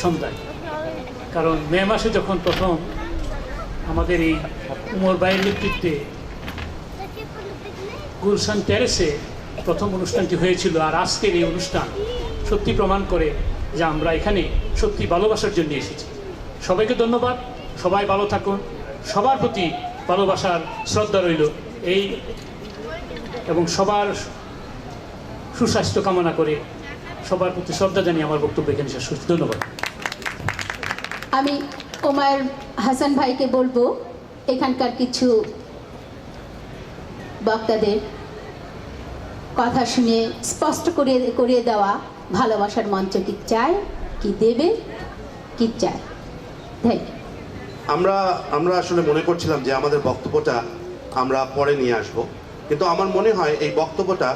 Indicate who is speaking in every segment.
Speaker 1: সন্ধ্যায়। কারণ মে মাসে যখন প্রথম আমাদের এই উমর ভাইয়ের নেতৃত্বে গুলশান টেরেসে প্রথম অনুষ্ঠানটি হয়েছিল, আর আজকের এই অনুষ্ঠান সত্যি প্রমাণ করে যে আমরা এখানে সত্যি ভালোবাসার জন্য এসেছি। সবাইকে ধন্যবাদ, সবাই ভালো থাকুন, সবার প্রতি ভালোবাসার শ্রদ্ধা রইল এই, এবং সবার সুস্বাস্থ্য কামনা করে সবার প্রতি শ্রদ্ধা জানিয়ে আমার বক্তব্য এখানে শেষ করছি। ধন্যবাদ।
Speaker 2: আমি ওমায়ের হাসান ভাইকে বলবো এখানকার কিছু বক্তাদের কথা শুনে স্পষ্ট করিয়ে দেওয়া ভালোবাসার মঞ্চ কি চায়, কি দেবে, কি চায়। Thank you.
Speaker 3: আমরা আসলে মনে করছিলাম যে আমাদের বক্তব্যটা আমরা পরে নিয়ে আসব, কিন্তু আমার মনে হয় এই বক্তব্যটা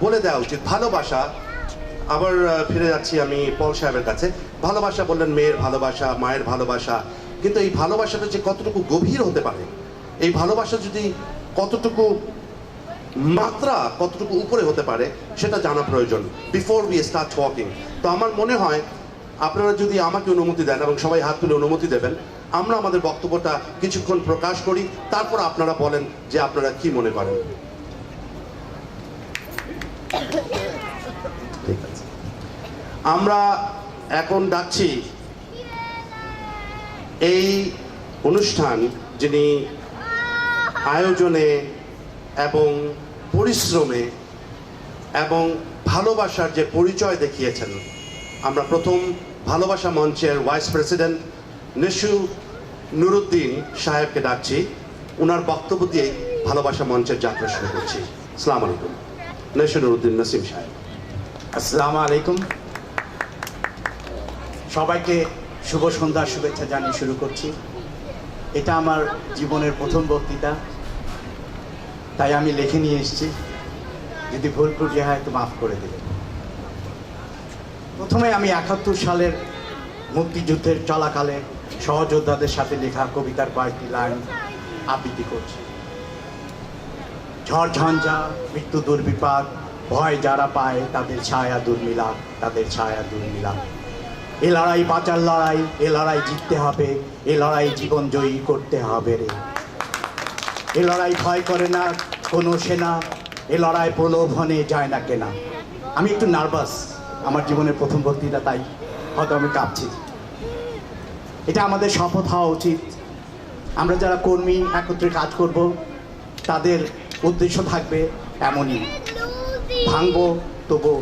Speaker 3: বলে দেওয়া উচিত। ভালোবাসা, আবার ফিরে যাচ্ছি আমি পল সাহেবের কাছে। ভালোবাসা বললেন মেয়ের ভালোবাসা, মায়ের ভালোবাসা, কিন্তু এই ভালোবাসাটা যে কতটুকু গভীর হতে পারে, এই ভালোবাসা যদি কতটুকু মাত্রা কতটুকু উপরে হতে পারে সেটা জানা প্রয়োজন বিফোর উই স্টার্ট টকিং। তো আমার মনে হয় আপনারা যদি আমাকে অনুমতি দেন এবং সবাই হাত তুলে অনুমতি দেবেন, আমরা আমাদের বক্তব্যটা কিছুক্ষণ প্রকাশ করি, তারপর আপনারা বলেন যে আপনারা কি মনে করেন। ঠিক আছে, আমরা এখন ডাকছি এই অনুষ্ঠান যিনি আয়োজনে এবং পরিশ্রমে এবং ভালোবাসার যে পরিচয় দেখিয়েছেন, আমরা প্রথম ভালোবাসা মঞ্চের ভাইস প্রেসিডেন্ট নেশু নুরুদ্দিন সাহেবকে ডাকছি। ওনার বক্তব্য দিয়ে ভালোবাসা মঞ্চের যাত্রা শুরু করছি। আসসালামু আলাইকুম। নেশু নুরুদ্দিন নসিম সাহেব।
Speaker 4: আসসালামু আলাইকুম। সবাইকে শুভ সন্ধ্যার শুভেচ্ছা জানিয়ে শুরু করছি। এটা আমার জীবনের প্রথম বক্তৃতা, তাই আমি লিখে নিয়ে এসেছি। যদি ভুল ত্রুটি হয় তো মাফ করে দেবেন। প্রথমে আমি 71 সালের মুক্তিযুদ্ধের চলাকালে সহযোদ্ধাদের সাথে লেখা কবিতার কয়েকটি লাইন আবৃত্তি করছি। ঝড় ঝঞ্ঝা, মৃত্যু দুর্বিপাক, ভয় যারা পায় তাদের ছায়া দুর্মিলাপ, তাদের ছায়া দুর্মিলাপ। এ লড়াই বাঁচার লড়াই, এ লড়াই জিততে হবে, এ লড়াই জীবন জয়ী করতে হবে রে। এ লড়াই ভয় করে না কোনো সেনা, এ লড়াই প্রলোভনে যায় না কেনা। আমি একটু নার্ভাস, আমার জীবনের প্রথম বক্তৃতা, তাই হয়তো আমি কাঁপছি। এটা আমাদের শপথ হওয়া উচিত। আমরা যারা কর্মী একত্রে কাজ করব, তাদের উদ্দেশ্য থাকবে এমনই, ভাঙবো তবু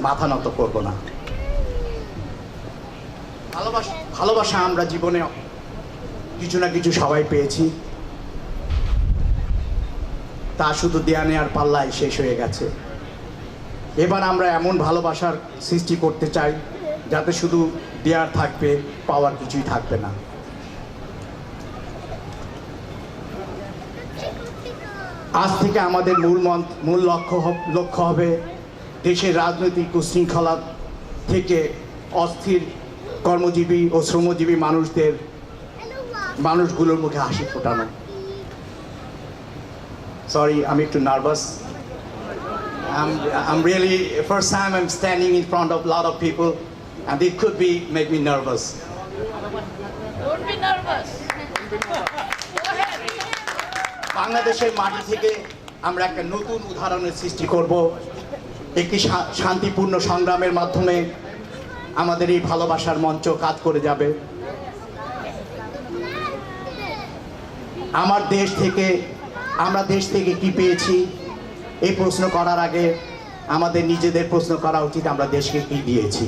Speaker 4: মাথা নত করব না। ভালোবাসা আমরা জীবনে কিছু না কিছু সবাই পেয়েছি, তা শুধু দেয়া নেয়ার পাল্লায় শেষ হয়ে গেছে। এবার আমরা এমন ভালোবাসার সৃষ্টি করতে চাই যাতে শুধু দেয়ার থাকবে, পাওয়ার কিছুই থাকবে না। আজ থেকে আমাদের মূল লক্ষ্য হবে দেশের রাজনৈতিক উশৃঙ্খলা থেকে অস্থির কর্মজীবী ও শ্রমজীবী মানুষগুলোর মুখে হাসি ফোটানো। সরি, আমি একটু nervous. I'm really, first time I'm standing in front of a lot of people and it could be make me nervous.
Speaker 5: Don't be nervous.
Speaker 4: বাংলাদেশের মাটি থেকে আমরা একটা নতুন উদাহরণের সৃষ্টি করব। একটি শান্তিপূর্ণ সংগ্রামের মাধ্যমে আমাদের এই ভালোবাসার মঞ্চ কাজ করে যাবে। আমরা দেশ থেকে কি পেয়েছি এই প্রশ্ন করার আগে আমাদের নিজেদের প্রশ্ন করা উচিত, আমরা দেশকে কি দিয়েছি।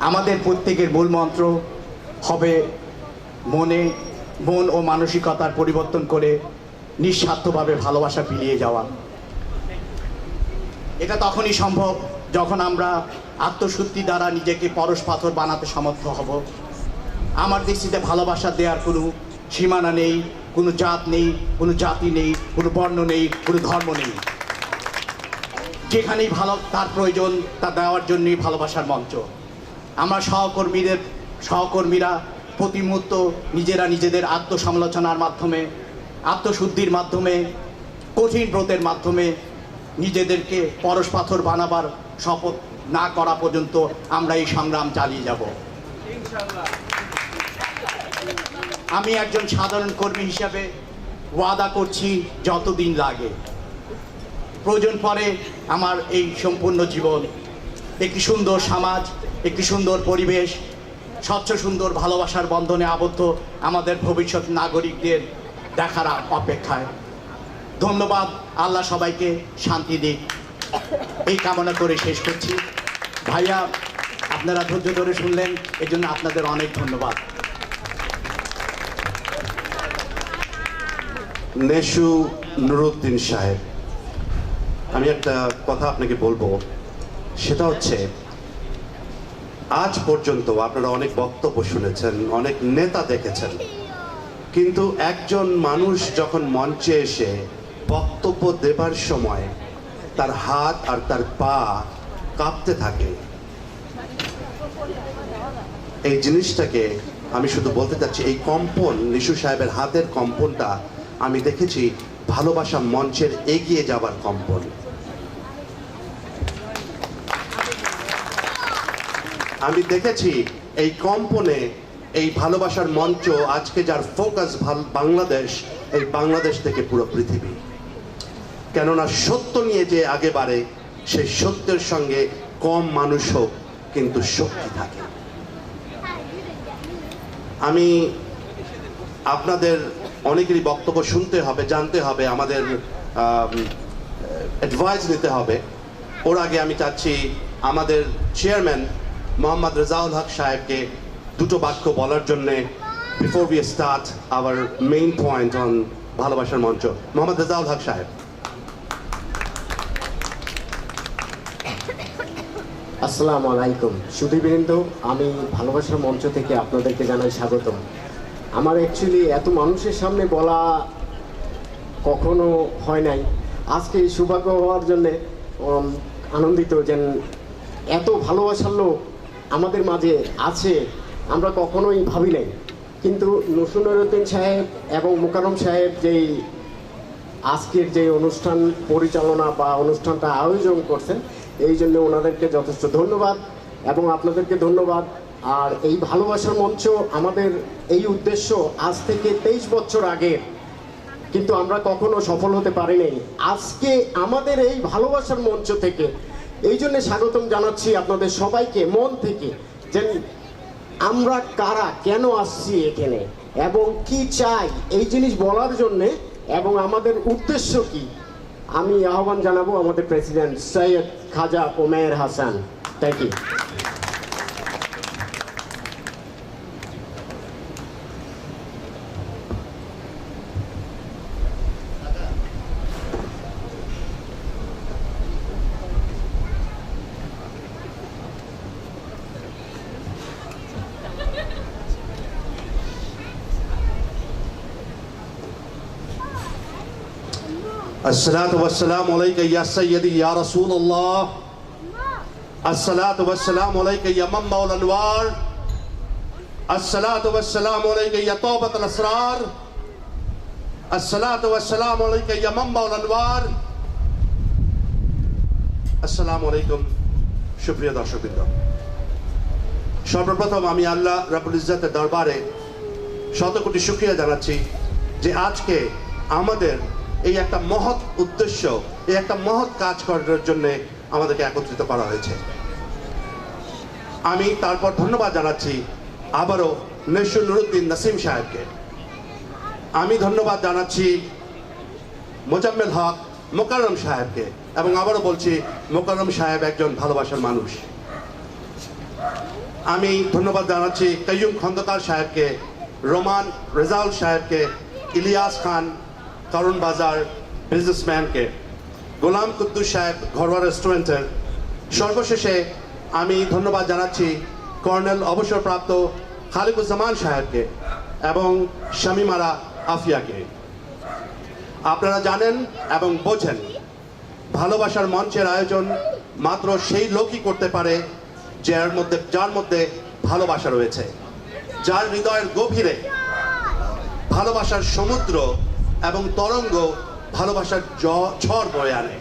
Speaker 4: আমাদের প্রত্যেকের মূল মন্ত্র হবে মন ও মানসিকতার পরিবর্তন করে নিঃস্বার্থভাবে ভালোবাসা বিলিয়ে যাওয়া। এটা তখনই সম্ভব যখন আমরা আত্মশুদ্ধি দ্বারা নিজেকে পরশ পাথর বানাতে সমর্থ হব। আমার দৃষ্টিতে ভালোবাসা দেওয়ার কোনো সীমানা নেই, কোনো জাত নেই, কোনো জাতি নেই, কোনো বর্ণ নেই, কোনো ধর্ম নেই। যেখানেই তার প্রয়োজন তা দেওয়ার জন্যই ভালোবাসার মঞ্চ। আমরা সহকর্মীরা প্রতি মুহূর্ত নিজেদের আত্মসমালোচনার মাধ্যমে, আত্মশুদ্ধির মাধ্যমে, কঠিন ব্রতের মাধ্যমে নিজেদেরকে পরশ পাথর বানাবার শপথ না করা পর্যন্ত আমরা এই সংগ্রাম চালিয়ে যাব। আমি একজন সাধারণ কর্মী হিসাবে ওয়াদা করছি, যতদিন লাগে প্রয়োজন পড়ে আমার এই সম্পূর্ণ জীবন একটি সুন্দর সমাজ, একটি সুন্দর পরিবেশ, স্বচ্ছ সুন্দর ভালোবাসার বন্ধনে আবদ্ধ আমাদের ভবিষ্যৎ নাগরিকদের দেখার অপেক্ষায়। ধন্যবাদ। আল্লাহ সবাইকে শান্তি দিক, এই কামনা করে শেষ করছি। ভাইয়া, আপনারা ধৈর্য ধরে শুনলেন, এর জন্য আপনাদের অনেক ধন্যবাদ।
Speaker 3: নেশু নুরুদ্দিন সাহেব, আমি একটা কথা আপনাকে বলবো, সেটা হচ্ছে আজ পর্যন্ত আপনারা অনেক বক্তব্য শুনেছেন, অনেক নেতা দেখেছেন, কিন্তু একজন মানুষ যখন মঞ্চে এসে বক্তব্য দেবার সময় তার হাত আর তার পা কাঁপতে থাকে, এই জিনিসটাকে আমি শুধু বলতে চাচ্ছি, এই কম্পন, নিশু সাহেবের হাতের কম্পনটা আমি দেখেছি ভালোবাসা মঞ্চের এগিয়ে যাবার কম্পন। আমি দেখেছি এই কম্পনে এই ভালোবাসার মঞ্চ আজকে যার ফোকাস বাংলাদেশ, এই বাংলাদেশ থেকে পুরো পৃথিবী। কেননা সত্য নিয়ে যে আগে বাড়ে, সেই সত্যের সঙ্গে কম মানুষ হোক কিন্তু শক্তি থাকে। আমি আপনাদের অনেকেরই বক্তব্য শুনতে হবে, জানতে হবে, আমাদের অ্যাডভাইস নিতে হবে। ওর আগে আমি চাচ্ছি আমাদের চেয়ারম্যান মোহাম্মদ রেজাউল হক সাহেবকে দুটো বাক্য বলার জন্যে, before we start our main point on ভালোবাসার মঞ্চ। মোহাম্মদ রেজাউল হক সাহেব।
Speaker 6: আসসালামু আলাইকুম সুধীবৃন্দ, আমি ভালোবাসার মঞ্চ থেকে আপনাদেরকে জানাই স্বাগতম। আমার অ্যাকচুয়ালি এত মানুষের সামনে বলা কখনো হয় নাই, আজকে এই সৌভাগ্য হওয়ার জন্যে আনন্দিত যে এত ভালোবাসার লোক আমাদের মাঝে আছে, আমরা কখনোই ভাবি নাই। কিন্তু নেশু নুরুদ্দিন সাহেব এবং মোকাররম সাহেব যেই আজকের যে অনুষ্ঠান পরিচালনা বা অনুষ্ঠানটা আয়োজন করছেন, এই জন্য ওনাদেরকে যথেষ্ট ধন্যবাদ এবং আপনাদেরকে ধন্যবাদ। আর এই ভালোবাসার মঞ্চ আমাদের এই উদ্দেশ্য আজ থেকে 23 বছর আগে, কিন্তু আমরা কখনো সফল হতে পারিনি। আজকে আমাদের এই ভালোবাসার মঞ্চ থেকে এই জন্য স্বাগতম জানাচ্ছি আপনাদের সবাইকে মন থেকে, যে আমরা কারা, কেন আসছি এখানে এবং কি চাই, এই জিনিস বলার জন্যে এবং আমাদের উদ্দেশ্য কি। আমি আহ্বান জানাবো আমাদের president Syed Khaja Omer Hasan. Thank you.
Speaker 3: अस्सलातु वस्सलामु अलैका या सय्यदी या रसूल अल्लाह, अस्सलातु वस्सलामु अलैका या मंबाउल अनवार, अस्सलातु वस्सलामु अलैका या तौबतुल असरार, अस्सलातु वस्सलामु अलैका या मंबाउल अनवार। আসসালামু আলাইকুম। সুপ্রিয় দর্শকবৃন্দ, সর্বপ্রথম আমি আল্লাহ রাব্বুল ইজ্জতের দরবারে শত কোটি শুকরিয়া জানাচ্ছি যে আজকে আমাদের এই একটা মহৎ উদ্দেশ্য, এই একটা মহৎ কাজ করার জন্য আমাদেরকে একত্রিত করা হয়েছে। আমি তারপর ধন্যবাদ জানাচ্ছি আবারও নেশু নুরুদ্দিন নাসিম সাহেবকে। আমি ধন্যবাদ জানাচ্ছি মোজাম্মেল হক মোকাররম সাহেবকে, এবং আবারও বলছি মোকাররম সাহেব একজন ভালোবাসার মানুষ। আমি ধন্যবাদ জানাচ্ছি কাইয়ুম খন্দকার সাহেবকে, রোমান রেজাউল সাহেবকে, ইলিয়াস খান কারণ বাজার বিজনেসম্যানকে, গোলাম কুদ্দুস সাহেব ঘরোয়া রেস্টুরেন্টের। সর্বশেষে আমি ধন্যবাদ জানাচ্ছি কর্নেল অবসরপ্রাপ্ত খালিকুজ্জামান সাহেবকে এবং শামিমারা আফিয়াকে। আপনারা জানেন এবং বোঝেন ভালোবাসার মঞ্চের আয়োজন মাত্র সেই লোকই করতে পারে যার মধ্যে ভালোবাসা রয়েছে, যার হৃদয়ের গভীরে ভালোবাসার সমুদ্র এবং তরঙ্গ ভালোবাসার ঝড় বয়ে আনে।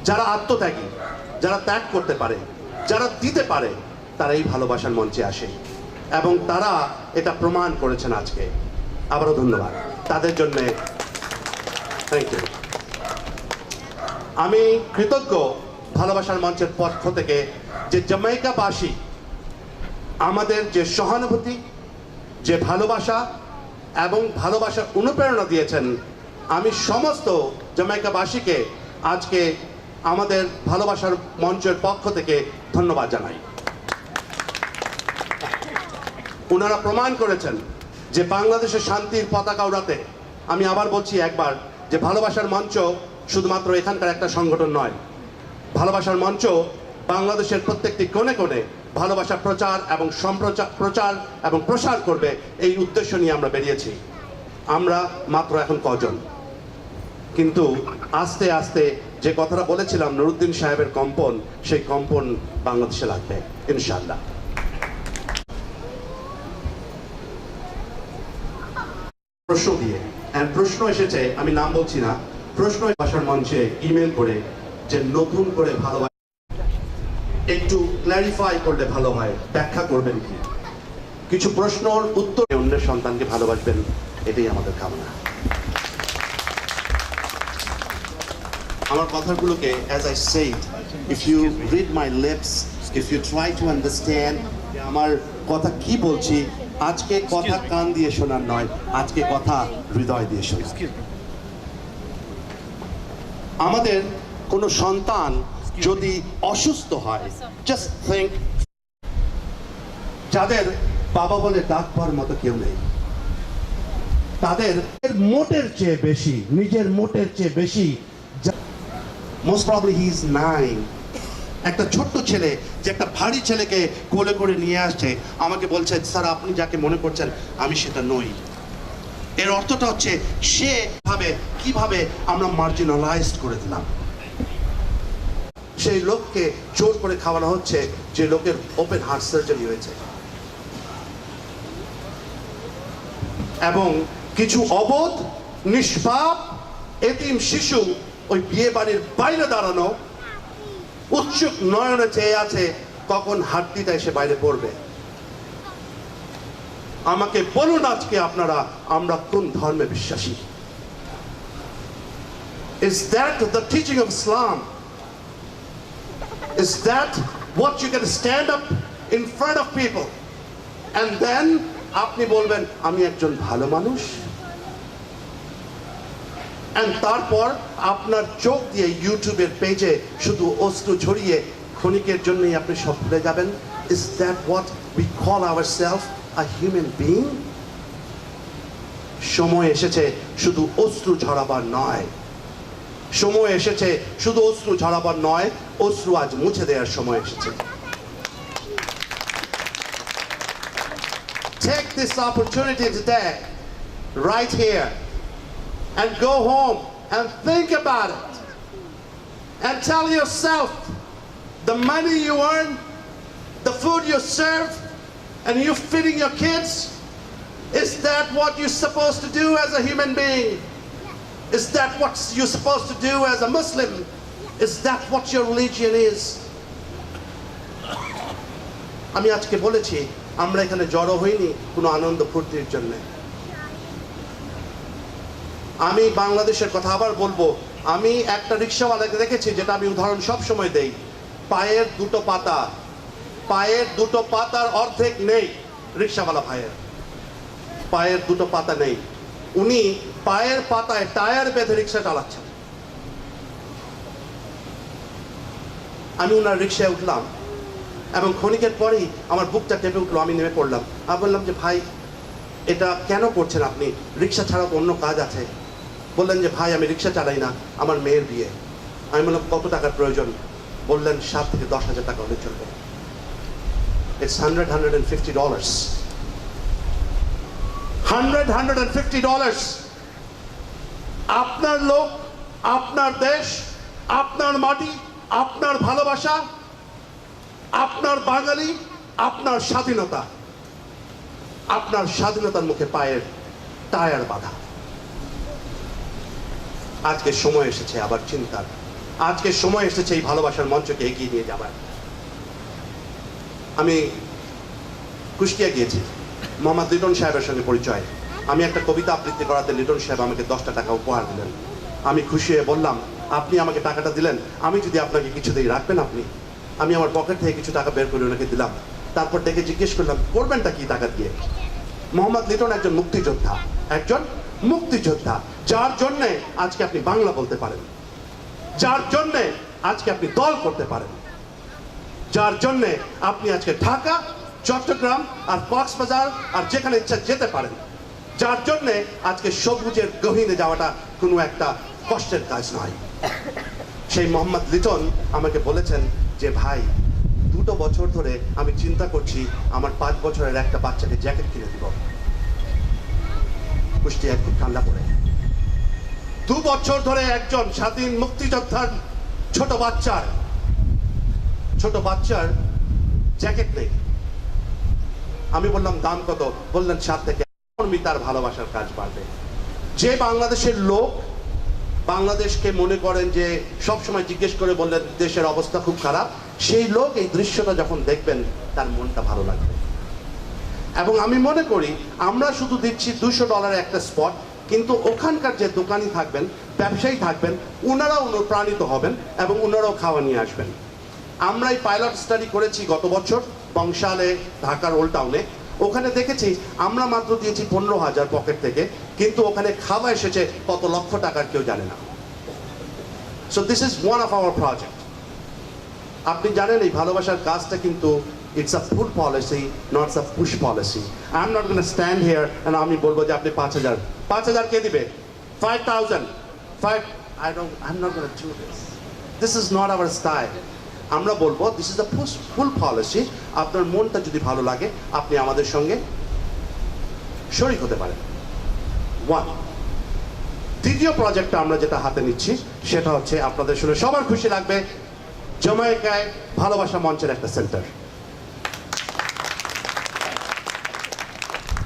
Speaker 3: যারা আত্মত্যাগী, যারা ত্যাগ করতে পারে, যারা দিতে পারে, তারা এই ভালোবাসার মঞ্চে আসে এবং তারা এটা প্রমাণ করেছেন আজকে। আবারও ধন্যবাদ তাদের জন্যে, থ্যাংক ইউ। আমি কৃতজ্ঞ ভালোবাসার মঞ্চের পক্ষ থেকে যে জামাইকাবাসী আমাদের যে সহানুভূতি, যে ভালোবাসা এবং ভালোবাসার অনুপ্রেরণা দিয়েছেন। আমি সমস্ত জামাইকাবাসীকে আজকে আমাদের ভালোবাসার মঞ্চের পক্ষ থেকে ধন্যবাদ জানাই। ওনারা প্রমাণ করেছেন যে বাংলাদেশের শান্তির পতাকা উড়াতে, আমি আবার বলছি একবার, যে ভালোবাসার মঞ্চ শুধুমাত্র এখানকার একটা সংগঠন নয়। ভালোবাসার মঞ্চ বাংলাদেশের প্রত্যেকটি কোণে কোণে ভালোবাসা প্রচার এবং প্রচার এবং প্রসার করবে, এই উদ্দেশ্য নিয়ে আমরা বেরিয়েছি। আমরা মাত্র এখন কজন, কিন্তু আস্তে আস্তে যে কথাটা বলেছিলাম নুরুদ্দিন সাহেবের কম্পন, সেই কম্পন বাংলাদেশে লাগবে ইনশাআল্লাহ। প্রশ্ন দিয়ে, প্রশ্ন এসেছে, আমি নাম বলছি না, প্রশ্ন ভাষার মঞ্চে ইমেল করে যে নতুন করে ভালোবাসা একটু ক্ল্যারিফাই করলে ভালো হয়, ব্যাখ্যা করবেন কি? কিছু প্রশ্নের উত্তর, অন্যের সন্তানকে ভালোবাসবেন, এটাই আমাদের কামনা। আমার কথাগুলোকে, as I said, if you read my lips, if you try to understand আমার কথা কি বলছি, আজকে কথা কান দিয়ে শোনার নয়, আজকে কথা হৃদয় দিয়ে শোনার। আমাদের কোনো সন্তান যদি অসুস্থ হয়, জাস্ট থিংক, যাদের বাবা বলে ডাক পাওয়ার মতো কেউ নেই, তাদের মোটের চেয়ে বেশি, নিজের মোটের চেয়ে বেশি, মোস্ট প্রবাবলি হি ইজ 9। একটা ছোট্ট ছেলে যে একটা ভারী ছেলেকে কোলে করে নিয়ে আসছে, আমাকে বলছে, স্যার আপনি যাকে মনে করছেন আমি সেটা নই। এর অর্থটা হচ্ছে সে কিভাবে আমরা মার্জিনালাইজড করে দিলাম। সেই লোককে জোর করে খাওয়ানো হচ্ছে যে লোকের ওপেন হার্ট সার্জারি হয়েছে। এবং কিছু অবোধ নিষ্পাপ এতিম শিশু ওই বিয়ে বাড়ির বাইরে দাঁড়ানো উৎসুক নয়নে চেয়ে আছে কখন হাড্ডিটা এসে বাইরে পড়বে। আমাকে বলুন আজকে আপনারা, আমরা কোন ধর্মে বিশ্বাসী? Is that the teaching of Islam? Is that what you can stand up in front of people and then আপনি বলবেন আমি একজন ভালো মানুষ, and তারপর আপনার চোখ দিয়ে ইউটিউবের পেজে শুধু অশ্রু ঝরিয়ে ক্ষণিকের জন্যই আপনি সব ভুলে যাবেন? Is that what we call ourselves a human being? সময় এসেছে শুধু অশ্রু ঝরাবার নয়, সময় এসেছে শুধু অশ্রু ঝরাবার নয়, অশ্রু আজ মুছে দেওয়ার সময় এসেছে। Take this opportunity today, right here, and go home and think about it and tell yourself, the money you earn, the food you serve, and you feeding your kids, is that what you're supposed to do as a human being? Is that what you're supposed to do as a Muslim? Is that what your religion is? আমি আজকে বলেছি, আমরা এখানে জড়ো হইনি কোনো আনন্দ ফুর্তির জন্য। আমি বাংলাদেশের কথা আবার বলবো, আমি একটা রিক্সাওয়ালাকে দেখেছি, যেটা আমি উদাহরণ সব সময় দেই, পায়ের দুটো পাতার অর্ধেক নেই। রিক্সাওয়ালা ভাইয়ের পায়ের দুটো পাতা নেই, উনি পায়ের পাতায় টায়ার বেঁধে রিক্সা চালাচ্ছেন। আমি ওনার রিক্সায় উঠলাম এবং ক্ষণিকের পরেই আমার বুকটা টেপে উঠলো, আমি নেমে পড়লাম। আমি বললাম যে ভাই এটা কেন করছেন আপনি, রিক্সা ছাড়া তো অন্য কাজ আছে। বললেন যে ভাই আমি রিক্সা চালাই না, আমার মেয়ের বিয়ে। আমি বললাম কত টাকার প্রয়োজন? বললেন 7 থেকে 10,000 টাকা হলে চলবে। It's $150. $150। আপনার লোক, আপনার দেশ, আপনার মাটি, আপনার ভালোবাসা, আপনার বাঙালি, আপনার স্বাধীনতা, আপনার স্বাধীনতার মুখে পায়ের টায়ার বাঁধা। আজকে সময় এসেছে আবার চিন্তার, আজকে সময় এসেছে এই ভালোবাসার মঞ্চকে এগিয়ে নিয়ে যাবার। আমি কুষ্টিয়া গিয়েছি, মোহাম্মদ লিটন সাহেবের সঙ্গে পরিচয়। আমি একটা কবিতা আবৃত্তি করাতে লিটন সাহেব আমাকে 10টা টাকা উপহার দিলেন। আমি খুশি হয়ে বললাম, আপনি আমাকে টাকাটা দিলেন, আমি যদি আপনাকে কিছু দিই রাখবেন আপনি? আমি আমার পকেট থেকে কিছু টাকা বের করে ওনাকে দিলাম। তারপর ডেকে জিজ্ঞেস করলাম, করবেনটা কি টাকা দিয়ে? মোহাম্মদ লিটন একজন মুক্তিযোদ্ধা, একজন মুক্তিযোদ্ধা, যার জন্যে আজকে আপনি বাংলা বলতে পারেন, যার জন্যে আজকে আপনি দল করতে পারেন, যার জন্যে আপনি আজকে ঢাকা, চট্টগ্রাম আর কক্সবাজার আর যেখানে ইচ্ছা যেতে পারেন, যার জন্যে আজকে সবুজের গহীনে যাওয়াটা কোনো একটা কষ্টের কাজ নয়। সেই মোহাম্মদ লিটন আমাকে বলেছেন যে ভাই, 2 বছর ধরে আমি চিন্তা করছি আমার 5 বছরের একটা বাচ্চাকে জ্যাকেট কিনে দিব। কুষ্টিয়ায় খুব ঠান্ডা পড়ে, 2 বছর ধরে একজন স্বাধীন মুক্তিযোদ্ধার ছোট বাচ্চার জ্যাকেট নেই। আমি বললাম দাম কত? বললেন 7 থেকে 8 তার ভালোবাসার কাজ বাড়বে। যে বাংলাদেশের লোক বাংলাদেশকে মনে করেন যে সবসময় জিজ্ঞেস করে বললেন দেশের অবস্থা খুব খারাপ, সেই লোক এই দৃশ্যটা যখন দেখবেন তার মনটা ভালো লাগবে। এবং আমি মনে করি আমরা শুধু দিচ্ছি $200 একটা স্পট, কিন্তু ওখানকার যে দোকানি থাকবেন, ব্যবসায়ী থাকবেন, ওনারাও অনুপ্রাণিত হবেন এবং ওনারাও খাওয়া নিয়ে আসবেন। আমরা এই পাইলট স্টাডি করেছি গত বছর বংশালে, ঢাকার ওল্ড টাউনে। ওখানে দেখেছি আমরা মাত্র দিয়েছি 15,000 পকেট থেকে, কিন্তু ওখানে খাওয়া এসেছে কত লক্ষ টাকার কেউ জানে না। So this is one of our project. আপনি জানেন এই ভালোবাসার কাজটা কিন্তু it's a pull policy, not a push policy. I am not gonna stand here and আমি বলবো যে আপনি 5,000 কে দিবে, 5,000 I am not gonna do this is not our style. আমরা বলবো this is the pull policy. আপনার মনটা যদি ভালো লাগে আপনি আমাদের সঙ্গে শরিক হতে পারেন। 1 দ্বিতীয় প্রজেক্টটা আমরা যেটা হাতে নিচ্ছি সেটা হচ্ছে আপনাদের শুনে সবার খুশি লাগবে, জামাইকায় ভালোবাসা মঞ্চের একটা সেন্টার।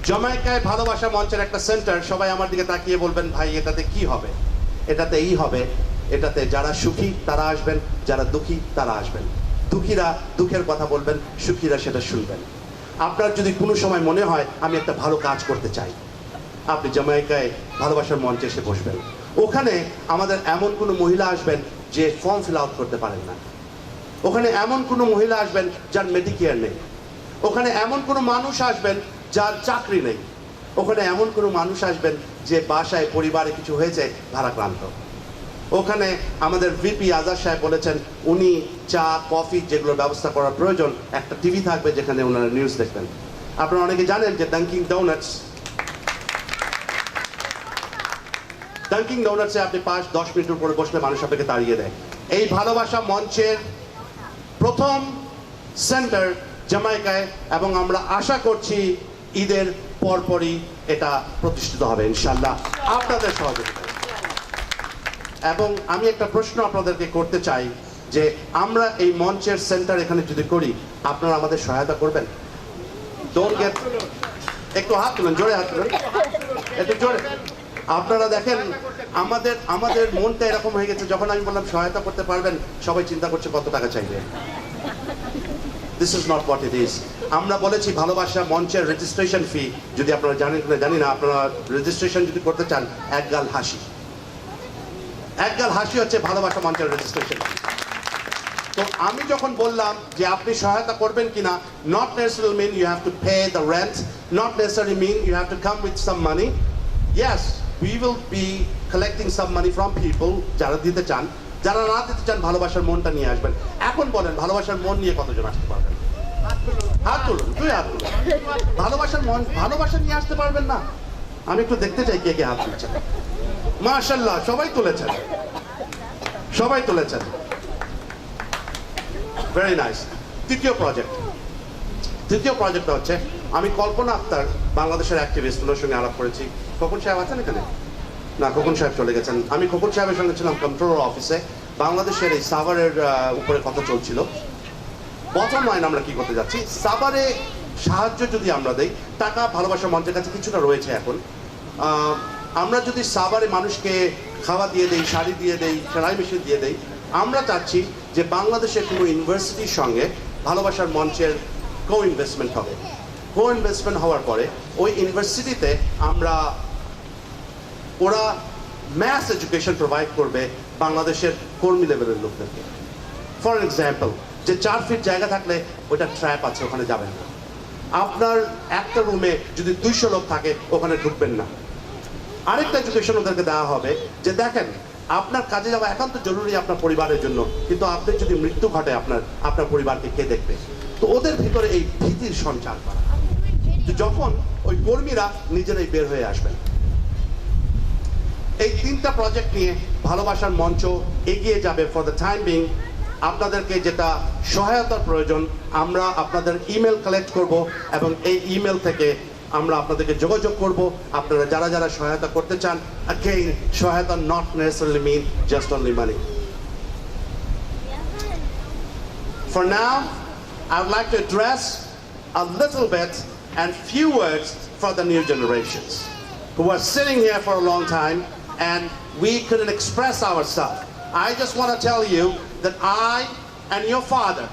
Speaker 3: জামাইকায় ভালোবাসা মঞ্চের একটা সেন্টার। সবাই আমার দিকে তাকিয়ে বলবেন, ভাই এটাতে কি হবে? এটাতে এই হবে, এটাতে যারা সুখী তারা আসবেন, যারা দুঃখী তারা আসবেন। দুঃখীরা দুঃখের কথা বলবেন, সুখীরা সেটা শুনবেন। আপনার যদি কোনো সময় মনে হয় আমি একটা ভালো কাজ করতে চাই, আপনি জামাইকায় ভালোবাসার মঞ্চে এসে বসবেন। ওখানে আমাদের এমন কোনো মহিলা আসবেন যে ফর্ম ফিল আউট করতে পারেন না। ওখানে এমন কোনো মহিলা আসবেন যার মেডিকেয়ার নেই। ওখানে এমন কোনো মানুষ আসবেন যার চাকরি নেই। ওখানে এমন কোনো মানুষ আসবেন যে বাসায় পরিবারে কিছু হয়েছে, ভারাক্রান্ত। ওখানে আমাদের ভিপি আজাদ সাহেব বলেছেন উনি চা কফি যেগুলোর ব্যবস্থা করার প্রয়োজন, একটা টিভি থাকবে যেখানে ওনারা নিউজ দেখবেন। আপনারা অনেকে জানেন যে ডাঙ্কিং ডোনাটসে আপনি 5-10 মিনিটের উপরে বসলে মানুষ আপনাকে তাড়িয়ে দেয়। এই ভালোবাসা মঞ্চের প্রথম সেন্টার জামাইকায়, এবং আমরা আশা করছি ঈদের পরপরই এটা প্রতিষ্ঠিত হবে ইনশাআল্লাহ আপনাদের সহযোগিতায়। এবং আমি একটা প্রশ্ন আপনাদেরকে করতে চাই যে আমরা এই মঞ্চের সেন্টার এখানে যদি করি, আপনারা আমাদের সহায়তা করবেন? ডোন্ট গেট, একটু হাত তুলেন, জোরে হাত তুলেন, একটু জোরে। আপনারা দেখেন আমাদের মনটা এরকম হয়ে গেছে, যখন আমি বললাম সহায়তা করতে পারবেন, সবাই চিন্তা করছে কত টাকা চাইবে। This is not what it is. আমরা বলেছি ভালোবাসা মঞ্চের রেজিস্ট্রেশন ফি, যদি আপনারা জানেন কিনা জানি না, আপনারা রেজিস্ট্রেশন যদি করতে চান, এক গাল হাসি হচ্ছে ভালোবাসা মঞ্চের রেজিস্ট্রেশন ফি। তো আমি যখন বললাম যে আপনি সহায়তা করবেন কিনা, not necessary mean you have to pay the rent, not necessary mean you have to come with some money. Yes, we will be collecting some money from people যারা দিতে চান। যারা না দিতে চান, ভালোবাসার মনটা নিয়ে আসবেন। এখন বলেন ভালোবাসার মন নিয়ে কতজন আসতে পারবেন? হাত তুলুন, 2 হাত তুলুন। ভালোবাসা নিয়ে আসতে পারবেন না? আমি একটু দেখতে চাই কে কে হাত তুলছেন। মাশাআল্লাহ, সবাই তুলেছেন। Very nice. তৃতীয় প্রজেক্টটা হচ্ছে, আমি কল্পনা আক্তার বাংলাদেশের অ্যাক্টিভিস্ট, ওনার সঙ্গে আলাপ করেছি। খোকন সাহেব আছেন এখানে? না, খোকন সাহেব চলে গেছেন। আমি খোকন সাহেবের সঙ্গে ছিলাম কন্ট্রোলার অফিসে। বাংলাদেশের এই সাভারের উপরে কথা চলছিল। বটম লাইন আমরা কি করতে যাচ্ছি, সাভারে সাহায্য যদি আমরা দেই, টাকা ভালোবাসা মঞ্চের কাছে কিছুটা রয়েছে এখন। আমরা যদি সাভারে মানুষকে খাওয়া দিয়ে দেই, শাড়ি দিয়ে দেই, সেলাই মেশিন দিয়ে দেই, আমরা চাচ্ছি যে বাংলাদেশের কোনো ইউনিভার্সিটির সঙ্গে ভালোবাসার মঞ্চের কো ইনভেস্টমেন্ট হবে। কো ইনভেস্টমেন্ট হওয়ার পরে ওই ইউনিভার্সিটিতে ওরা ম্যাস এডুকেশন প্রোভাইড করবে বাংলাদেশের কর্মী লেভেলের লোকদেরকে। ফর এক্সাম্পল, যে 4 ফিট জায়গা থাকলে ওটা ট্র্যাপ আছে, ওখানে যাবেন না। আপনার একটা রুমে যদি 200 লোক থাকে ওখানে ঢুকবেন না। আরেকটা এডুকেশন ওদেরকে দেওয়া হবে যে দেখেন, আপনার কাজে যাওয়া একান্ত জরুরি আপনার পরিবারের জন্য, কিন্তু আপনার যদি মৃত্যু ঘটে আপনার পরিবারকে কে দেখবে? তো ওদের ভিতরে এই ভীতির সঞ্চার করা, যখন ওই কর্মীরা নিজেরাই বের হয়ে আসবেন। এই 3টা প্রজেক্ট নিয়ে ভালোবাসার মঞ্চ এগিয়ে যাবে। ফর দ্য টাইম বিং আপনাদেরকে যেটা সহায়তার প্রয়োজন, আমরা আপনাদের ইমেল কালেক্ট করব এবং এই ইমেল থেকে আমরা আপনাদেরকে যোগাযোগ করব। আপনারা যারা যারা সহায়তা করতে চান, again, সহায়তা not necessarily mean just only money. For now, I would like to address a little bit and few words for the new generations who are sitting here for a long time and we couldn't express ourselves. I just want to tell you that I and your father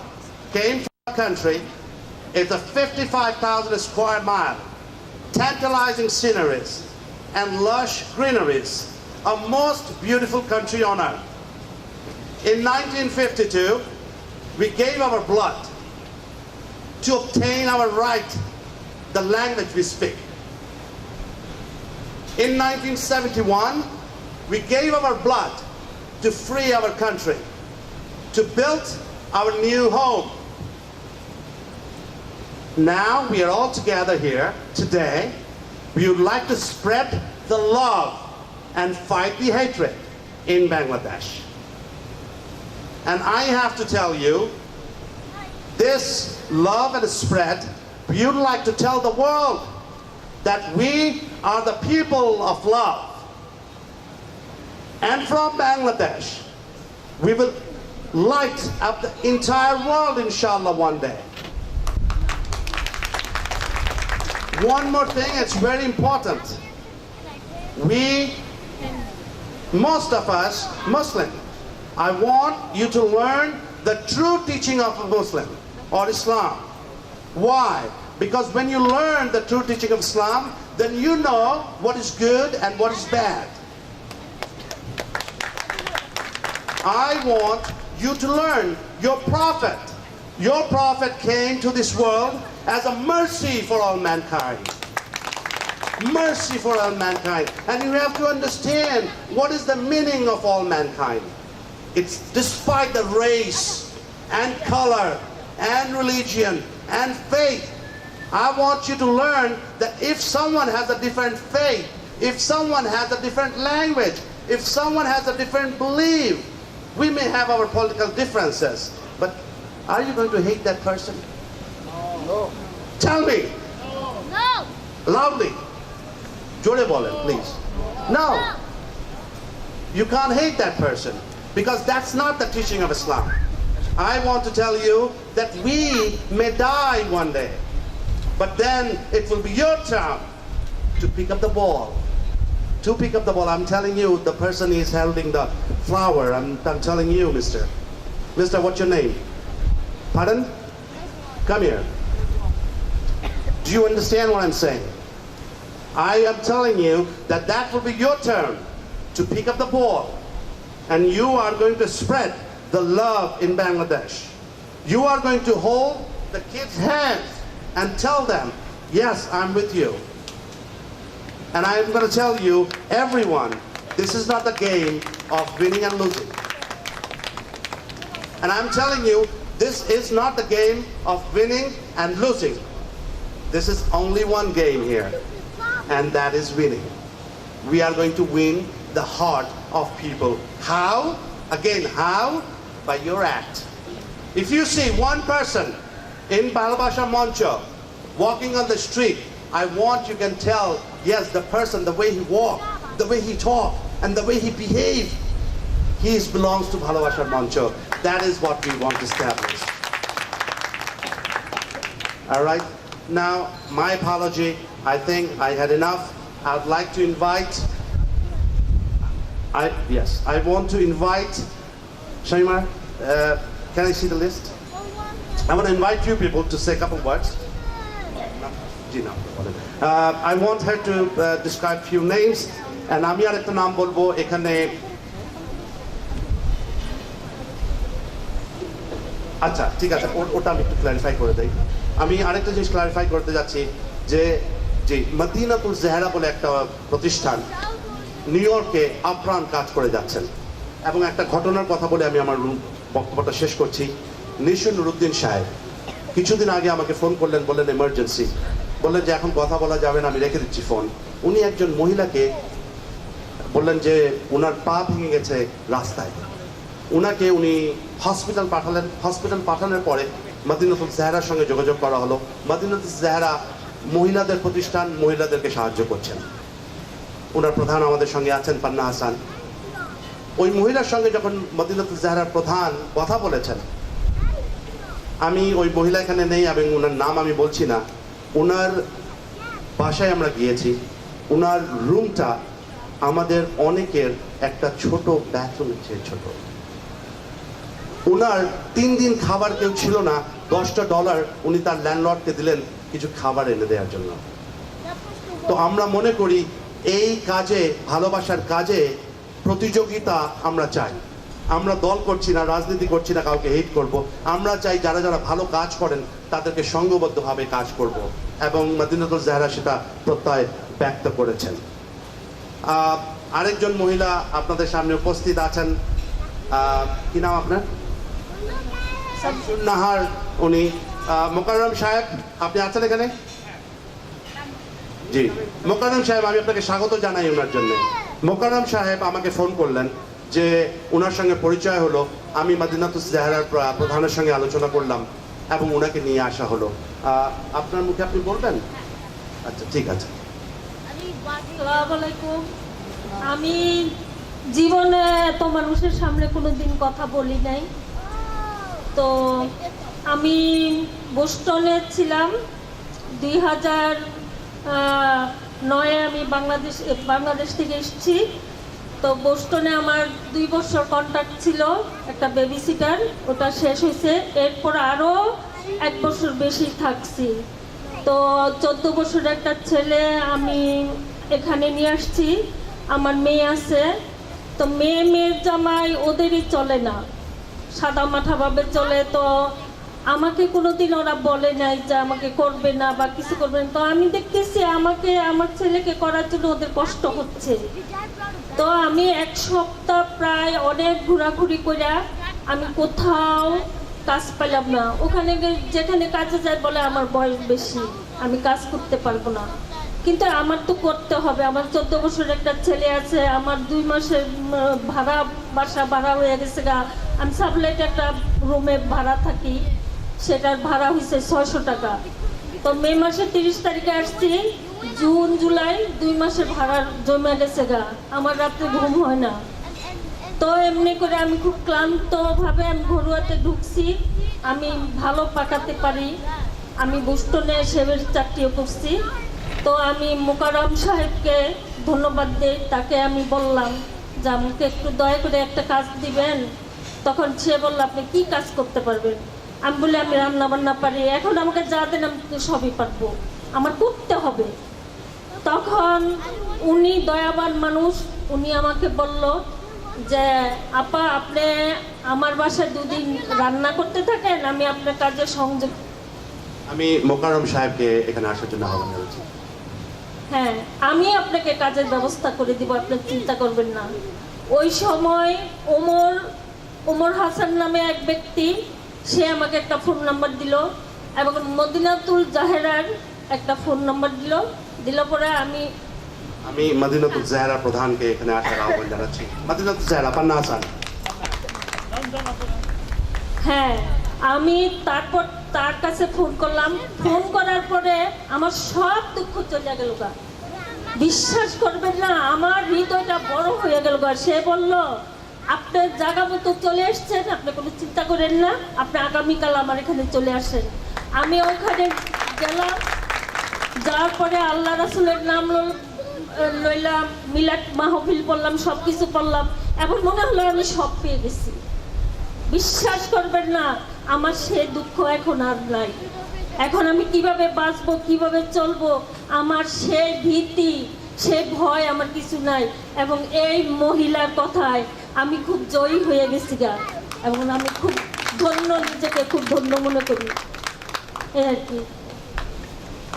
Speaker 3: came from a country. It's a 55,000 square mile, tantalizing sceneries and lush greeneries, a most beautiful country on earth. In 1952, we gave our blood to obtain our right, the language we speak. In 1971, we gave our blood to free our country, to build our new home. Now we are all together here today. We would like to spread the love and fight the hatred in Bangladesh. And I have to tell you, this love and spread, we would like to tell the world that we are the people of love. And from Bangladesh, we will light up the entire world, inshallah, one day. One more thing, it's very important. Most of us, Muslim, I want you to learn the true teaching of a Muslim or Islam. Why? Because when you learn the true teaching of Islam, then you know what is good and what is bad. I want you to learn your prophet. Your prophet came to this world as a mercy for all mankind. Mercy for all mankind. And you have to understand what is the meaning of all mankind. It's despite the race and color and religion and faith. I want you to learn that if someone has a different faith, if someone has a different language, if someone has a different belief, we may have our political differences, but are you going to hate that person? No. Tell me.
Speaker 5: No.
Speaker 3: Loudly. Jore bolen, please. No. You can't hate that person because that's not the teaching of Islam. I want to tell you that we may die one day, but then it will be your turn to pick up the ball. To pick up the ball. I'm telling you, the person is holding the flower. I'm telling you, mister. Mister, what's your name? Pardon? Come here. Do you understand what I'm saying? I am telling you that that will be your turn to pick up the ball. And you are going to spread the love in Bangladesh. You are going to hold the kids' hands and tell them, yes, I'm with you. And I'm going to tell you, everyone, this is not the game of winning and losing. And I'm telling you, this is not the game of winning and losing. This is only one game here, and that is winning. We are going to win the heart of people. How? Again, how? By your act. If you see one person in Balabasha Moncho walking on the street, I want you can tell, yes, the person, the way he walked, the way he talked, and the way he behaved, he belongs to Bhalabashar Moncho. That is what we want to establish. All right? Now, my apology. I think I had enough. I'd like to invite, I want to invite Shaimar, can I see the list? I want to invite you people to say a couple words. I want her to describe few names, and আমি আর একটা নাম বলবো এখানে। আচ্ছা ঠিক আছে, ওটা আমি একটু ক্লারিফাই করে দেই। আমি আরেকটা জিনিস ক্লারিফাই করতে যাচ্ছি যে যে মদিনাতুল জেহরা বলে একটা প্রতিষ্ঠান নিউ ইয়র্কে আপ্রাণ কাজ করে যাচ্ছেন, এবং একটা ঘটনার কথা বলে আমি আমার বক্তব্যটা শেষ করছি। নিশু নুরুদ্দিন সাহেব কিছুদিন আগে আমাকে ফোন করলেন, বললেন এমার্জেন্সি, বললেন যে এখন কথা বলা যাবে না, আমি রেখে দিচ্ছি ফোন। উনি একজন মহিলাকে বললেন যে ওনার পা ভেঙে গেছে রাস্তায়, উনাকে উনি হসপিটাল পাঠালেন। হসপিটাল পাঠানোর পরে মদিনাতুল জেহরার সঙ্গে যোগাযোগ করা হলো। মদিনাতুল জেহরা মহিলাদের প্রতিষ্ঠান, মহিলাদেরকে সাহায্য করছেন। ওনার প্রধান আমাদের সঙ্গে আছেন, পান্না হাসান। ওই মহিলার সঙ্গে যখন মদিনাতুল জেহরার প্রধান কথা বলেছেন, আমি ওই মহিলা এখানে নেই এবং ওনার নাম আমি বলছি না, ওনার বাসায় আমরা গিয়েছি। ওনার রুমটা আমাদের অনেকের একটা ছোট ব্যাথরুমের চেয়ে ছোট। ওনার 3 দিন খাবার কেউ ছিল না, $10 উনি তার ল্যান্ডলর্ডকে দিলেন কিছু খাবার এনে দেওয়ার জন্য। তো আমরা মনে করি এই কাজে, ভালোবাসার কাজে প্রতিযোগিতা আমরা চাই। আমরা দল করছি না, রাজনীতি করছি না, কাউকে হেট করব। আমরা চাই যারা যারা ভালো কাজ করেন তাদেরকে সংঘবদ্ধভাবে কাজ করব, এবং মদিনাতুল জেহরা সেটা প্রত্যয় ব্যক্ত করেছেন। আরেকজন মহিলা আপনাদের সামনে উপস্থিত আছেন, কি নাম আপনার? শামসুন নাহার। উনি মোকাররম সাহেব, আপনি আছেন এখানে? জি মোকাররম সাহেব, আমি আপনাকে স্বাগত জানাই ওনার জন্য। মোকাররম সাহেব আমাকে ফোন করলেন যে ওনার সঙ্গে পরিচয় হলো, আমি মদিনাতুল জেহরার প্রধানের সঙ্গে আলোচনা করলাম এবং ওনাকে নিয়ে আসা হলো। আপনার মুখে আপনি বলবেন? আচ্ছা ঠিক আছে।
Speaker 5: আসসালামু আলাইকুম। আমি জীবনে এত মানুষের সামনে কোনোদিন কথা বলি নাই। তো আমি বোস্টনে ছিলাম 2009-এ আমি বাংলাদেশ থেকে এসেছি। তো বোস্টনে আমার 2 বছর কন্ট্রাক্ট ছিল, একটা বেবি সিটার, ওটা শেষ হয়েছে। এরপর আরও 1 বছর বেশি থাকছি। তো 14 বছরের একটা ছেলে আমি এখানে নিয়ে আসছি। আমার মেয়ে আছে। তো মেয়ের জামাই ওদেরই চলে না, সাদা মাথাভাবে চলে। তো আমাকে কোনোদিন ওরা বলে নাই যে আমাকে করবে না বা কিছু করবে না। তো আমি দেখতেছি আমাকে, আমার ছেলেকে করার জন্য ওদের কষ্ট হচ্ছে। তো আমি 1 সপ্তাহ প্রায় অনেক ঘোরাঘুরি করে আমি কোথাও কাজ পেলাম না। ওখানে যেখানে কাজে যায় বলে আমার বয়স বেশি, আমি কাজ করতে পারবো না। কিন্তু আমার তো করতে হবে। আমার 14 বছরের একটা ছেলে আছে, আমার 2 মাসের বাসা ভাড়া হয়ে গেছে গা। আমি সাবলেটে একটা রুমে ভাড়া থাকি, সেটার ভাড়া হয়েছে 600 টাকা। তো মে মাসের 30 তারিখে আসছি, জুন জুলাই 2 মাসের ভাড়া জমে গেছে গা। আমার রাতে ঘুম হয় না। তো এমনি করে আমি খুব ক্লান্তভাবে আমি ঘরোয়াতে ঢুকছি। আমি ভালো পাকাতে পারি, আমি বোস্টনে সেবের চাকরিও করছি। তো আমি মোকাররম সাহেবকে ধন্যবাদ দিই। তাকে আমি বললাম যে আমাকে একটু দয়া করে একটা কাজ দিবেন। তখন সে বলল আপনি কি কাজ করতে পারবেন? আমি বলি আমি রান্না বান্না পারি, এখন আমাকে যা দেন আমি সবই পারবো, আমার করতে হবে। তখন উনি দয়াবান মানুষ, উনি আমাকে বলল যে আপা আপনি আমার বাসায় 2 দিন রান্না করতে থাকেন, আমি আপনার কাজে সংযোগ।
Speaker 3: আমি মোকাররম সাহেবকে এখানে আসার জন্য আহ্বান জানাচ্ছি।
Speaker 5: হ্যাঁ, আমি আপনাকে কাজের ব্যবস্থা করে দিব, আপনি চিন্তা করবেন না। ওই সময় ওমর হাসান নামে এক ব্যক্তি, সে আমাকে একটা ফোন নাম্বার দিল এবং মদিনাতুল জেহরার একটা ফোন নাম্বার দিল পরে আমি
Speaker 3: মদিনাতুল জেহরা প্রধানকে এখানে আসার আহ্বান জানাচ্ছি। মদিনাতুল জেহরা, পান্না হাসান।
Speaker 5: হ্যাঁ, আমি তারপর তার কাছে ফোন করলাম। ফোন করার পরে আমার সব দুঃখ চলে গেল গা। বিশ্বাস করবেন না, আমার হৃদয়টা বড় হয়ে গেল গা। সে বলল আপনার জায়গা মতো চলে এসছেন, আপনি কোনো চিন্তা করেন না, আপনি আগামীকাল আমার এখানে চলে আসেন। আমি ওখানে গেলাম, যাওয়ার পরে আল্লাহ রাসূলের নাম লইলাম, মিলাদ মাহফিল পড়লাম, সব কিছু পড়লাম। এখন মনে হলো আমি সব পেয়ে গেছি। বিশ্বাস করবেন না, আমার সে দুঃখ এখন আর নাই। এখন আমি কিভাবে বাঁচবো, কিভাবে চলবো, আমার সে ভীতি, সে ভয় আমার কিছু নাই। এবং এই মহিলার কথায় আমি খুব জয়ী হয়ে গেছি গা, এবং আমি খুব ধন্য, নিজেকে খুব ধন্য মনে করি। এই আর কি।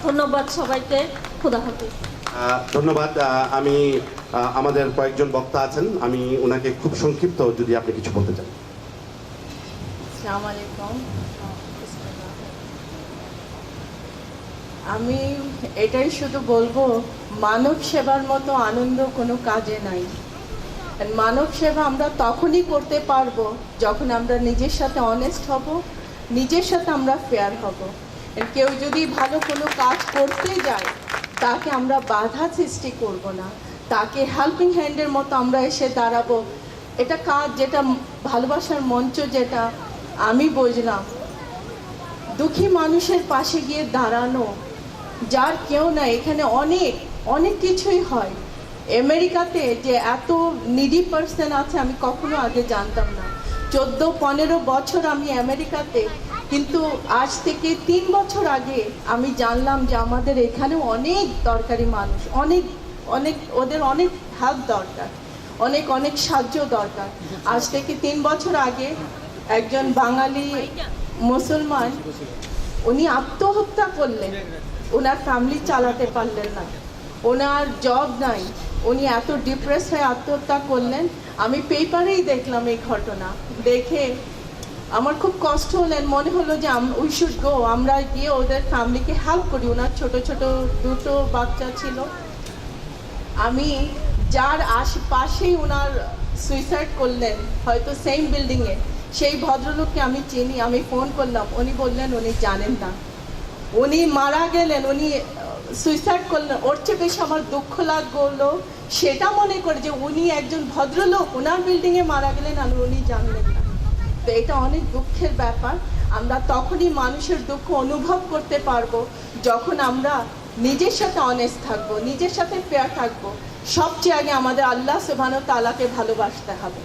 Speaker 5: ধন্যবাদ সবাইকে। খোদা হাফেজ।
Speaker 3: ধন্যবাদ। আমি আমাদের কয়েকজন বক্তা আছেন, আমি ওনাকে খুব সংক্ষিপ্ত যদি আপনি কিছু বলতে চান।
Speaker 7: আসসালামু আলাইকুম। আমি এটাই শুধু বলবো, মানব সেবার মতো আনন্দ কোনো কাজে নাই। আর মানব সেবা আমরা তখনই করতে পারবো যখন আমরা নিজের সাথে অনেস্ট হব, নিজের সাথে আমরা ফেয়ার হব। আর কেউ যদি ভালো কোনো কাজ করতে যায়, তাকে আমরা বাধা সৃষ্টি করব না, তাকে হেল্পিং হ্যান্ডের মতো আমরা এসে দাঁড়াবো। এটা কাজ, যেটা ভালোবাসার মঞ্চ, যেটা আমি বুঝলাম, দুঃখী মানুষের পাশে গিয়ে দাঁড়ানো, যার কেউ না। এখানে অনেক অনেক কিছুই হয়। আমেরিকাতে যে এত নিডি পার্সন আছে আমি কখনো আগে জানতাম না। 14-15 বছর আমি আমেরিকাতে, কিন্তু আজ থেকে 3 বছর আগে আমি জানলাম যে আমাদের এখানেও অনেক দরকারি মানুষ, অনেক অনেক ওদের অনেক হেল্প দরকার, অনেক অনেক সাহায্য দরকার। আজ থেকে 3 বছর আগে একজন বাঙালি মুসলমান, উনি আত্মহত্যা করলেন। ওনার ফ্যামিলি চালাতে পারলেন না, ওনার জব নাই, উনি এত ডিপ্রেস হয়ে আত্মহত্যা করলেন। আমি পেপারেই দেখলাম এই ঘটনা, দেখে আমার খুব কষ্ট হলেন। মনে হলো যে উই শুড গো, আমরা গিয়ে ওদের ফ্যামিলিকে হেল্প করি। ওনার ছোট ছোট 2টো বাচ্চা ছিল। আমি যার আশেপাশেই ওনার সুইসাইড করলেন, হয়তো সেম বিল্ডিংয়ে, সেই ভদ্রলোককে আমি চিনি। আমি ফোন করলাম, উনি বললেন উনি জানেন না, উনি মারা গেলেন, উনি সুইসাইড করলেন। ওর চেয়ে বেশি আমার দুঃখ লাগলো সেটা মনে করে যে উনি একজন ভদ্রলোক, ওনার বিল্ডিংয়ে মারা গেলেন আর উনি জানলেন না। তো এটা অনেক দুঃখের ব্যাপার। আমরা তখনই মানুষের দুঃখ অনুভব করতে পারবো যখন আমরা নিজের সাথে অনেস্ট থাকবো, নিজের সাথে ফেয়ার থাকবো। সবচেয়ে আগে আমাদের আল্লাহ সুবহানাহু ওয়া তাআলাকে ভালোবাসতে হবে,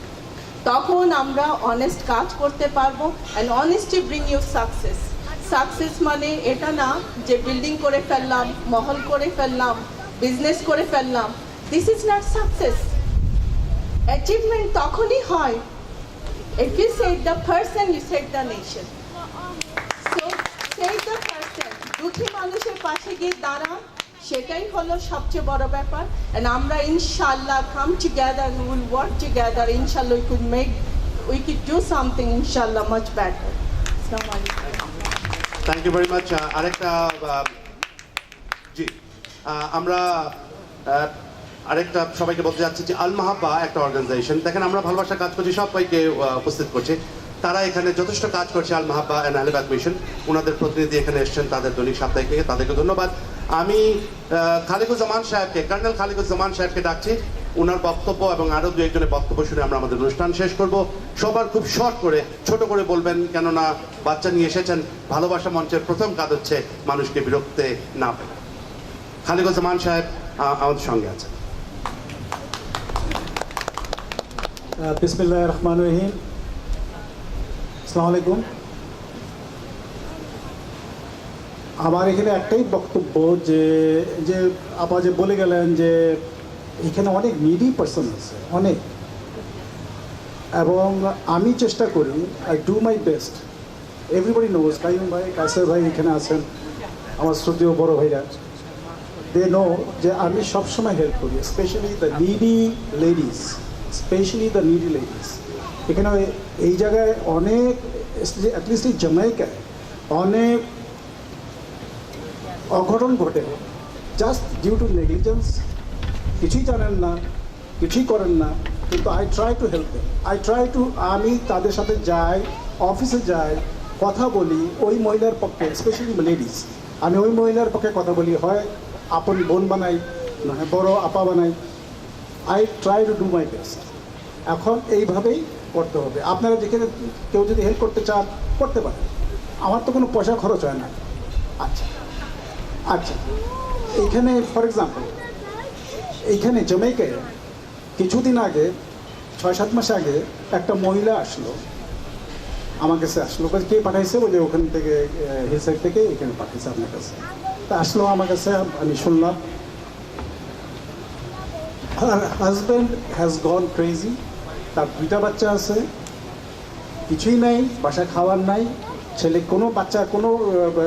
Speaker 7: তখন আমরা অনেস্ট কাজ করতে পারবো। And honesty bring you success. Success মানে এটা না যে বিল্ডিং করে ফেললাম, মহল করে ফেললাম, বিজনেস করে ফেললাম। This is not success. Achievement তখনই হয় if you save the person, you save the nation. So save the person. দুঃখী মানুষের পাশে গিয়ে দাঁড়ান, সেটাই হলো সবচেয়ে বড় ব্যাপার। and আমরা ইনশাআল্লাহ come together and we will work together. ইনশাআল্লাহ we could do something ইনশাআল্লাহ much better. আসসালামু আলাইকুম।
Speaker 3: Thank you very much. আরেকটা জি, আমরা আরেকটা সবাইকে বলতে যাচ্ছি যে আল মাহাব্বা একটা অর্গানাইজেশন। দেখেন, আমরা ভালোবাসার কাজ করছি, সবাইকে উপস্থিত করছি। তারা এখানে যথেষ্ট কাজ করছে, আল মাহাব্বা অ্যান্ড আহলেবাদ মিশন। ওনাদের প্রতিনিধি এখানে এসেছেন তাদের দৈনিক সাপ্তাহিক থেকে, তাদেরকে ধন্যবাদ। আমি খালিকুজ্জামান সাহেবকে, কর্নেল খালিকুজ্জামান সাহেবকে ডাকছি। ওনার বক্তব্য এবং আরও 2-1জনের বক্তব্য শুনে আমরা আমাদের অনুষ্ঠান শেষ করব। সবার খুব শর্ট করে, ছোট করে বলবেন, কেননা বাচ্চা নিয়ে এসেছেন। ভালোবাসা মঞ্চের প্রথম কাজ হচ্ছে মানুষকে বিরক্তে না পেলে। খালিকুজ্জামান সাহেব আমাদের সঙ্গে আছেন।
Speaker 8: বিসমিল্লাহির রহমানির রহিম। আসসালামু আলাইকুম। আমার এখানে একটাই বক্তব্য যে যে আপা যে বলে গেলেন যে এখানে অনেক নিডি পার্সন আছে, অনেক, এবং আমি চেষ্টা করি, I do my best. Everybody knows, Qayyim ভাই, কাসের ভাই এখানে আছেন, আমার শ্রদ্ধেয় বড় ভাইরা, দে নো যে আমি সবসময় হেল্প করি, specially the needy ladies, specially the needy ladies. এখানে এই জায়গায় অনেক, অ্যাটলিস্ট এই জামাইকায় অনেক অঘটন ঘটে, জাস্ট ডিউ টু নেগলিজেন্স। কিছুই জানেন না, কিছুই করেন না, কিন্তু I try to help them. আমি তাদের সাথে যাই, অফিসে যাই, কথা বলি ওই মহিলার পক্ষে, স্পেশালি লেডিস। আমি ওই মহিলার পক্ষে কথা বলি, হয় আপন বোন বানাই, নয় বড় আপা বানাই। I try to do my best. এখন এইভাবেই করতে হবে। আপনারা যেখানে কেউ যদি হেল্প করতে চান করতে পারেন, আমার তো কোনো পয়সা খরচ হয় না। আচ্ছা আচ্ছা, এইখানে ফর এক্সাম্পল, এইখানে জামাইকায় কিছুদিন আগে, 6-7 মাস আগে একটা মহিলা আসলো, আমার কাছে আসলো, বলে, কে পাঠাইছে? বলে ওখান থেকে হিল সাইড থেকে এখানে পাঠিয়েছে আপনার কাছে। তা আসলো আমার কাছে, আমি শুনলাম her husband has gone crazy, তার 2টা বাচ্চা আছে, কিছুই নাই, বাসায় খাওয়ার নাই, ছেলে কোনো বাচ্চা কোনো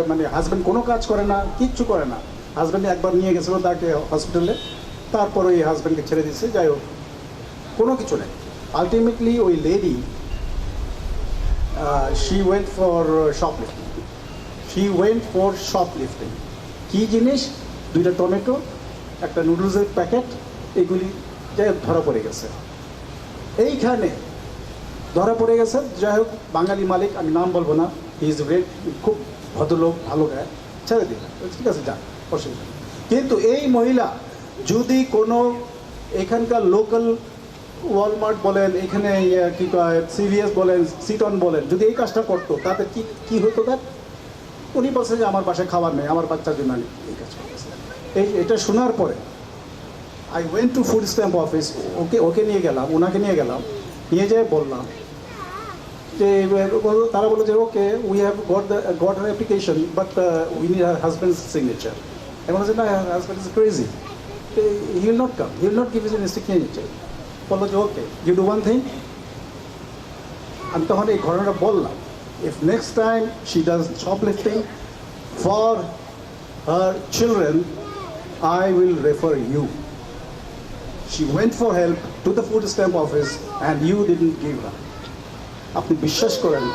Speaker 8: মানে হাজব্যান্ড কোনো কাজ করে না, কিচ্ছু করে না। হাজব্যান্ড একবার নিয়ে গেছিলো তাকে হসপিটালে, তারপরে ওই হাজব্যান্ডকে ছেড়ে দিচ্ছে, যাই হোক কোনো কিছু নেই। আলটিমেটলি ওই লেডি শি ওয়েন্ট ফর শপলিফটিং। কী জিনিস? 2টা টমেটো, একটা নুডলসের প্যাকেট, এগুলি যাই হোক ধরা পড়ে গেছে। এইখানে ধরা পড়ে গেছে, যাই হোক বাঙালি মালিক, আমি নাম বলবো না, হি ইজ গ্রেট, খুব ভদ্রলোক, ভালো গায়ে, ছেড়ে দিন, ঠিক আছে, যান, অসুবিধা নেই। কিন্তু এই মহিলা যদি কোনো এখানকার লোকাল ওয়ালমার্ট বলেন, এখানে কী কয় সিভিএস বলেন, সিটন বলেন, যদি এই কাজটা করতো তাতে কি হতো? তার উনি বলছে যে আমার বাসায় খাবার নেই, আমার বাচ্চার জন্য আমি এই কাজ করতেছি। এটা শোনার পরে I went to food stamp office, ওকে নিয়ে গেলাম, ওনাকে নিয়ে গেলাম, নিয়ে যেয়ে বললাম যে, তারা বললো যে okay we have got her application but we need her husband's signature. আমি বলছি না, husband is crazy, he will not come, he will not give his signature. বললো যে okay, you do one thing. আমি তখন এই ঘটনাটা বললাম, if next time she does shoplifting for her children, I will refer you. She went for help to the food stamp office and you didn't give her. আপনি বিশ্বাস করেন,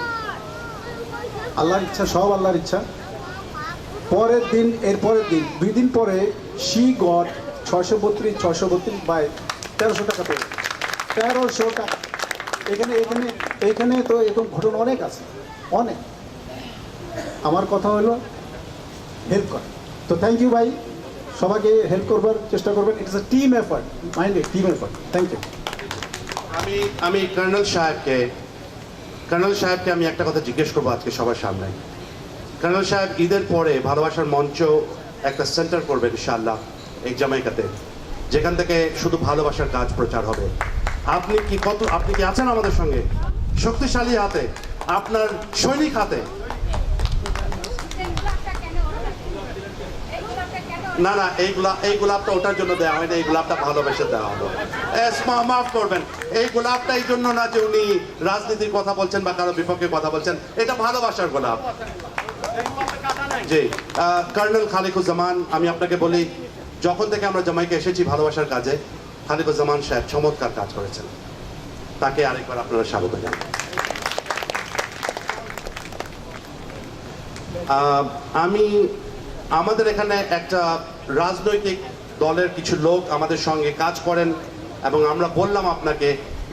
Speaker 8: আল্লাহর ইচ্ছা, সব আল্লাহর ইচ্ছা। পরের দিন, এর পরের দিন, 2 দিন পরে she got 632 বাই 1300 টাকা পেয়ে, 1300 টাকা। এখানে তো এরকম ঘটনা অনেক আছে, অনেক। আমার কথা হলো হেল্প করে। তো থ্যাংক ইউ ভাই, সবাইকে হেল্প করবার চেষ্টা করবেন। It's a team effort, minded team effort. Thank you.
Speaker 3: আমি কর্নেল সাহেবকে আমি একটা কথা জিজ্ঞেস করবো আজকে সবার সামনে। কর্নেল সাহেব, ঈদের পরে ভালোবাসার মঞ্চ একটা সেন্টার করবেন ইনশাআল্লাহ এই জামাইকাতে, যেখান থেকে শুধু ভালোবাসার কাজ প্রচার হবে। আপনি কি আছেন আমাদের সঙ্গে? শক্তিশালী হাতে, আপনার সৈনিক হাতে। না না, এই গোলাপটা ওটার জন্য দেওয়া হয়নি, এই গোলাপটা ভালোবেসে দেওয়া হলো। মাফ করবেন, এই গোলাপটা এই জন্য না যে উনি রাজনীতির কথা বলছেন বা কারো বিপক্ষে কথা বলছেন, এটা ভালোবাসার গোলাপ। জি, কর্নেল খালিকুজ্জামান, আমি আপনাকে বলি, যখন থেকে আমরা জামাইকে এসেছি ভালোবাসার কাজে, খালিকুজ্জামান সাহেব চমৎকার কাজ করেছেন, তাকে আরেকবার আপনারা স্বাগত জানান। আমাদের এখানে একটা রাজনৈতিক দলের কিছু লোক আমাদের সঙ্গে কাজ করেন এবং আমরা বললাম আপনাকে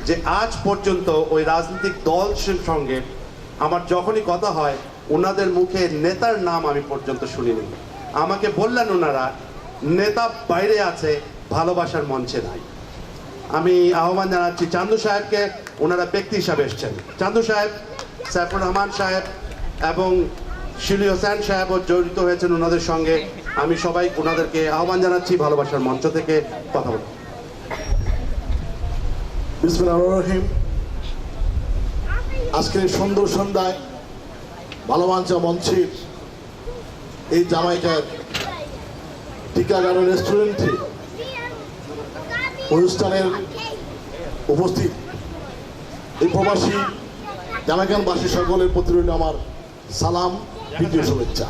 Speaker 3: যে আজ পর্যন্ত ওই রাজনৈতিক দলের সঙ্গে আমার যখনই কথা হয়, ওনাদের মুখে নেতার নাম আমি পর্যন্ত শুনিনি। আমাকে বললেন ওনারা, নেতা বাইরে আছে, ভালোবাসার মঞ্চে নাই। আমি আহ্বান জানাচ্ছি চান্দু সাহেবকে, ওনারা ব্যক্তি হিসাবে এসছেন। চান্দু সাহেব, সাইফুর রহমান সাহেব এবং শিলি হোসেন সাহেবও জড়িত হয়েছেন ওনাদের সঙ্গে। আমি সবাই ওনাদেরকে আহ্বান জানাচ্ছি ভালোবাসার মঞ্চ থেকে কথা বলতে।
Speaker 9: বিসমিল্লাহির রহমানির রহিম। আজকের সুন্দর সন্ধ্যায় ভালোবাসা মঞ্চের এই জামাইকার টিকা গার্ডেন রেস্টুরেন্টে অনুষ্ঠানের উপস্থিত এই প্রবাসী জামাইকানবাসী সকলের প্রতি রইল আমার সালাম, প্রীতি শুভেচ্ছা।